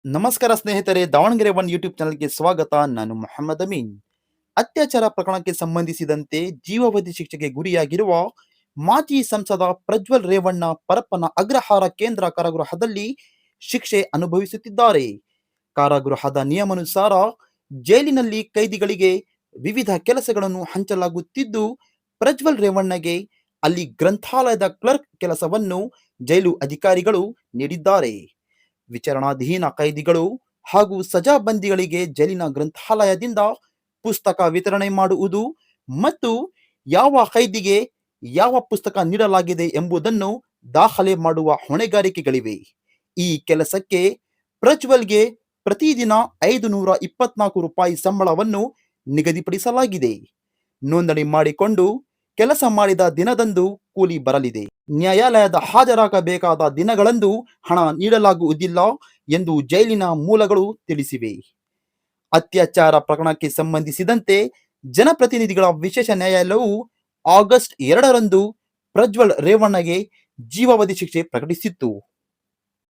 ನಮಸ್ಕಾರ ಸ್ನೇಹಿತರೆ, Davanagere one YouTube ಚಾನಲ್ಗೆ ಸ್ವಾಗತ. ನಾನು ಮೊಹಮ್ಮದ್ ಅಮೀನ್. ಅತ್ಯಾಚಾರ ಪ್ರಕರಣಕ್ಕೆ ಸಂಬಂಧಿಸಿದಂತೆ ಜೀವಾವಧಿ ಶಿಕ್ಷೆಗೆ ಗುರಿಯಾಗಿರುವ ಮಾಜಿ ಸಂಸದ ಪ್ರಜ್ವಲ್ ರೇವಣ್ಣ ಪರಪ್ಪನ ಅಗ್ರಹಾರ ಕೇಂದ್ರ ಕಾರಾಗೃಹದಲ್ಲಿ ಶಿಕ್ಷೆ ಅನುಭವಿಸುತ್ತಿದ್ದಾರೆ. ಕಾರಾಗೃಹದ ನಿಯಮಾನುಸಾರ ಜೈಲಿನಲ್ಲಿ ಕೈದಿಗಳಿಗೆ ವಿವಿಧ ಕೆಲಸಗಳನ್ನು ಹಂಚಲಾಗುತ್ತಿದ್ದು, ಪ್ರಜ್ವಲ್ ರೇವಣ್ಣಗೆ ಅಲ್ಲಿ ಗ್ರಂಥಾಲಯದ ಕ್ಲರ್ಕ್ ಕೆಲಸವನ್ನು ಜೈಲು ಅಧಿಕಾರಿಗಳು ನೀಡಿದ್ದಾರೆ. ವಿಚಾರಣಾಧೀನ ಕೈದಿಗಳು ಹಾಗೂ ಸಜಾಬಂದಿಗಳಿಗೆ ಜೈಲಿನ ಗ್ರಂಥಾಲಯದಿಂದ ಪುಸ್ತಕ ವಿತರಣೆ ಮಾಡುವುದು ಮತ್ತು ಯಾವ ಕೈದಿಗೆ ಯಾವ ಪುಸ್ತಕ ನೀಡಲಾಗಿದೆ ಎಂಬುದನ್ನು ದಾಖಲೆ ಮಾಡುವ ಹೊಣೆಗಾರಿಕೆಗಳಿವೆ. ಈ ಕೆಲಸಕ್ಕೆ ಪ್ರಜ್ವಲ್ಗೆ ಪ್ರತಿದಿನ 524 ರೂಪಾಯಿ ಸಂಬಳವನ್ನು ನಿಗದಿಪಡಿಸಲಾಗಿದೆ. ನೋಂದಣಿ ಮಾಡಿಕೊಂಡು ಕೆಲಸ ಮಾಡಿದ ದಿನದಂದು ಕೂಲಿ ಬರಲಿದೆ. ನ್ಯಾಯಾಲಯದ ಹಾಜರಾಗಬೇಕಾದ ದಿನಗಳಂದು ಹಣ ನೀಡಲಾಗುವುದಿಲ್ಲ ಎಂದು ಜೈಲಿನ ಮೂಲಗಳು ತಿಳಿಸಿವೆ. ಅತ್ಯಾಚಾರ ಪ್ರಕರಣಕ್ಕೆ ಸಂಬಂಧಿಸಿದಂತೆ ಜನಪ್ರತಿನಿಧಿಗಳ ವಿಶೇಷ ನ್ಯಾಯಾಲಯವು ಆಗಸ್ಟ್ 2ರಂದು ಪ್ರಜ್ವಲ್ ರೇವಣ್ಣಗೆ ಜೀವಾವಧಿ ಶಿಕ್ಷೆ ಪ್ರಕಟಿಸಿತ್ತು.